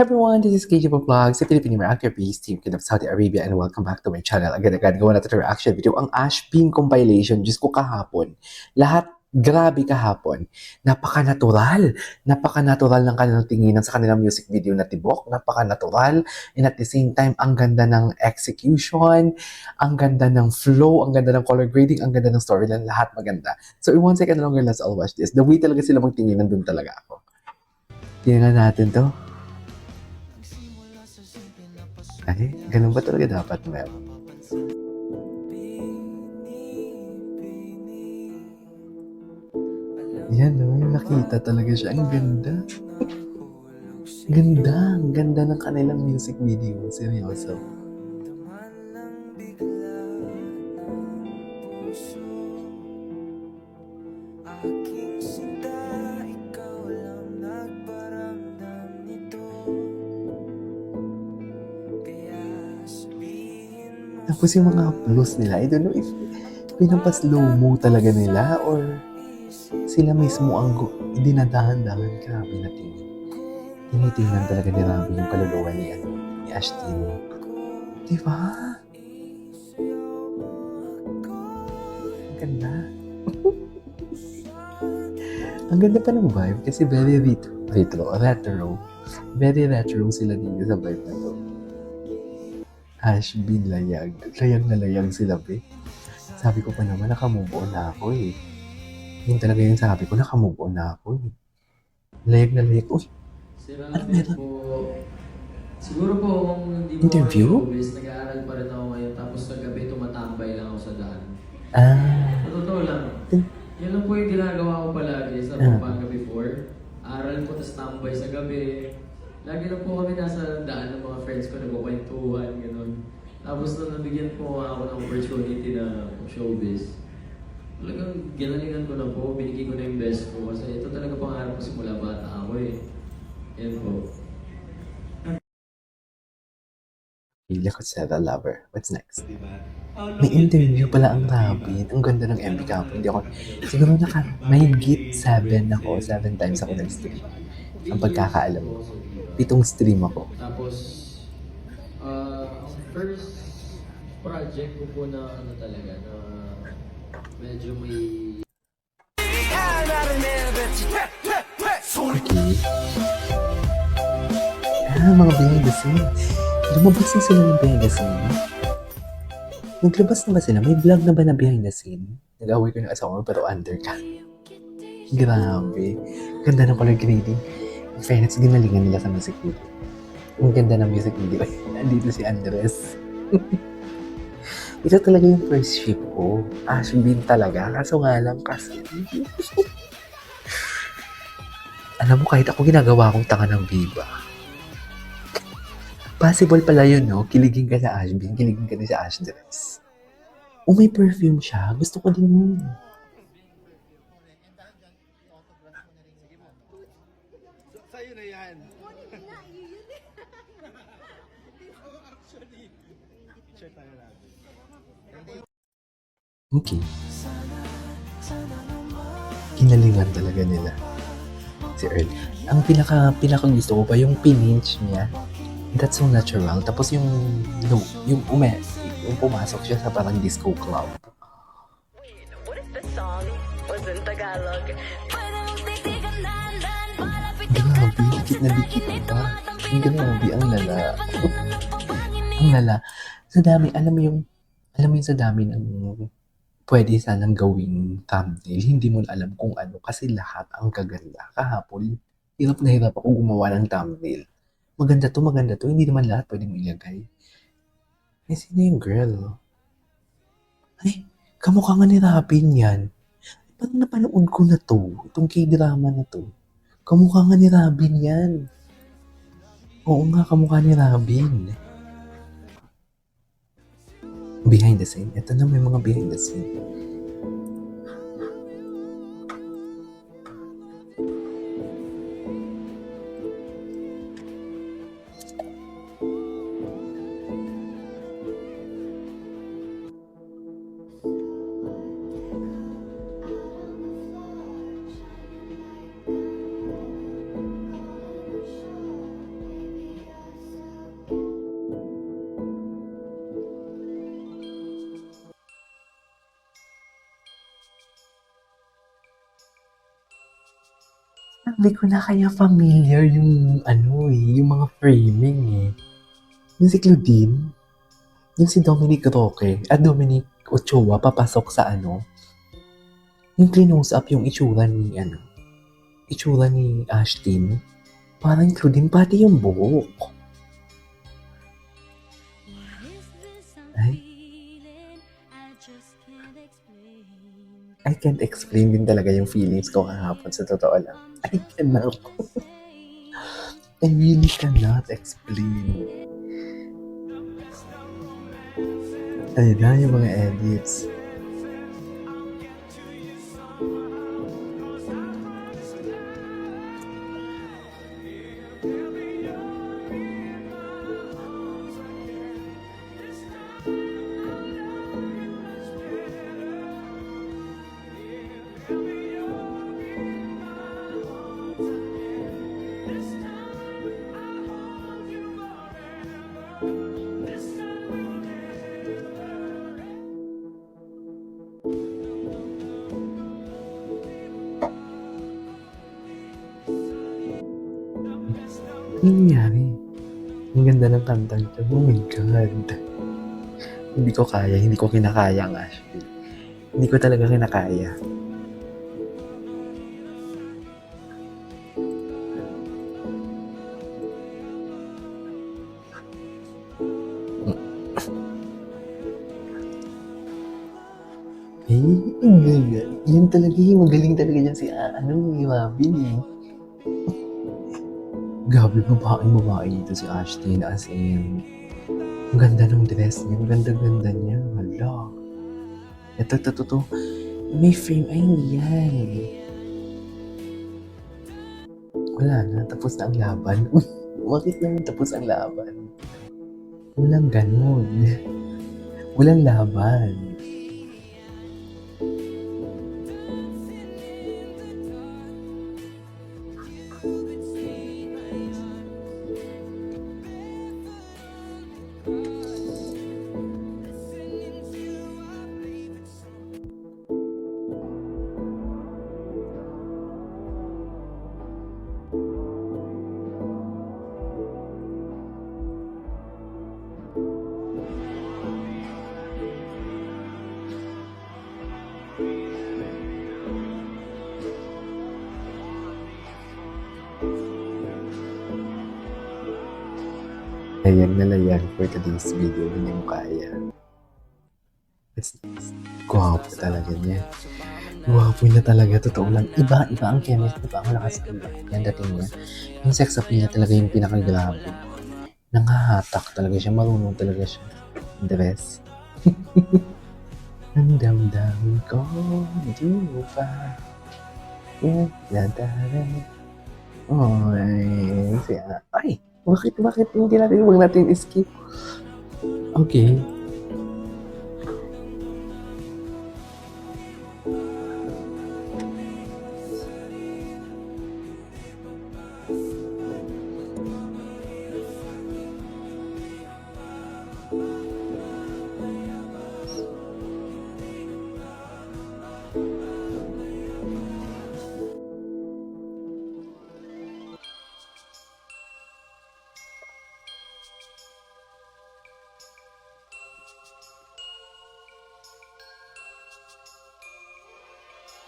Hi everyone, this is KJ Vlog sa Philippine Reactor Base Team Kid of Saudi Arabia and welcome back to my channel. Agad-agad gawa natin ang reaction video, ang Ashbin compilation. Diyos ko kahapon. Lahat, grabe kahapon. Napaka-natural. Napaka-natural ng kanilang tinginan sa kanilang music video na tibok. Napaka-natural. And at the same time, ang ganda ng execution, ang ganda ng flow, ang ganda ng color grading, ang ganda ng storyline, lahat maganda. So in 1 second longer, let's all watch this. The way talaga sila magtinginan, dun talaga ako. Tingnan natin to. Ay, ganun ba talaga dapat, Mel? Yan, no? Yung nakita talaga siya. Ang ganda. Ganda. Ang ganda ng kanilang music video. Seryoso. Tapos yung mga applause nila, I don't know if pinapaslow mo talaga nila or sila mismo ang dinadahan-dahan. Grabe na tingin. Tinitingnan talaga ni Robin yung kaluluwa ni Ashtin. Diba? Ang ganda. Ang ganda pa ng vibe kasi very retro. Very retro sila dito sa vibe na to. Ashbin layag. Layag na layag sila, be. Sabi ko pa naman, nakamove on na ako eh. Yun talaga yung sabi ko, nakamove on na ako eh. Layag na layag. Uy, ano meron? Siguro po kung hindi po interview? showbiz, nag-aaral pa rin ako ngayon tapos sa gabi tumatambay lang ako sa daan. Sa totoo lang. Yan lang po yung ginagawa ko palagi sa Pampanga before. Aral po tapos tambay sa gabi. Lagi lang po kami nasa daan ng mga friends ko, nagkukwentuhan, gano'n. Tapos nung nabigyan po ako ng opportunity na showbiz, talagang ginalingan ko na po, binigay ko na yung best ko kasi ito talaga pangarap ko simula bata ako eh. Yan po. Pila ko sa The Lover. What's next? May interview pala ang Robin. Ang ganda ng MV Camp. Hindi ako, siguro may git 7 ako. 7 times ako nag-stream. Ang pagkakaalam ko. 7 stream ako. Tapos, first project ko po na ano talaga, na medyo may... Okay. Mga behind the scenes. Lumabas na sila ng behind the scene. Naglabas na ba sila? May vlog na ba na behind the scene? Nag-away ko ng asawa pero under ka. Grabe. Ganda ng color grading. In fairness, ginalingan nila sa music video. Ang ganda ng music video. Nandito si Andres. Ito talaga yung first ship ko. Ashbin talaga. Kaso nga lang kasi. Alam mo, kahit ako ginagawa akong tanga ng Viva. Possible pala yun, no? Kiligin ka sa Ashbin, kiligin ka din sa Ashdress. Oh, may perfume siya. Gusto ko din yun. Sa'yo na yan. Share tayo natin. Okay. Kinalingan talaga nila. Si Earl. Ang pinaka gusto ko pa yung pininch niya. That's so natural. Tapos yung pumasok siya sa parang disco club. What if the song was in Tagalog? Grabe, dikit na dikit ba? Ang grabe, ang lala. Ang lala. Sa dami, alam mo yung sa dami ng pwede sanang gawing thumbnail, hindi mo na alam kung ano kasi lahat ang kaganda. Kahapon, hirap na hirap ako gumawa ng thumbnail. Maganda to, hindi naman lahat pwedeng ilagay. Eh, sino yung girl? Ay, kamukha nga ni Robin yan. Parang napanood ko na to, itong K-drama na to. Kamukha nga ni Robin yan. Oo nga, kamukha ni Robin. Behind the scene. Ito na, may mga behind the scene. Sabi ko na kaya familiar yung yung mga framing eh. Yung si Claudine, yung si Dominic Roque at Dominic Ochoa papasok sa yung close up yung itsura ni Ashton. Parang Claudine pati yung buhok. Ay, I can't explain din talaga yung feelings ko kahapon sa totoo lang. I cannot. I really cannot explain. Ayun na yung mga edits. Ano nangyari? Ang ganda ng kantang ito. Oh my God. Hindi ko kaya. Hindi ko kinakaya ang Ashby. Hindi ko talaga kinakaya. Ang galing. Yan talaga yung magaling talaga yan si Robin eh. Grabe, babae dito si Ashton as in. Ang ganda ng dress niya. Ang ganda-ganda niya. Hala. Ito. May frame. Ay, hindi yan. Wala na. Tapos na ang laban. Bakit naman tapos ang laban? Walang ganun. Walang laban. Layag na layag for today's video. Hindi mo kaya. It's gwapo talaga niya. Gwapo niya talaga. Totoo lang. Iba ang chemistry. Iba ang lakas. Yan dating niya. Yung sex appeal niya talaga yung pinakagrabe. Nangahatak talaga siya. Marunong talaga siya. Dress. Ang damdamin ko. Di mo pa. Dadaan. Ay! Bakit hindi natin, huwag natin skip. Okay.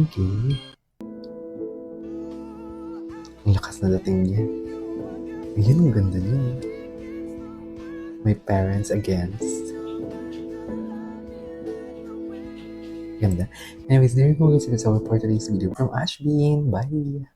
Okay. Ang lakas na dating niya. Ayun, ang ganda niya. My parents against. Ganda. Anyways, there you go guys. That's our for today's video from Ashbean. Bye!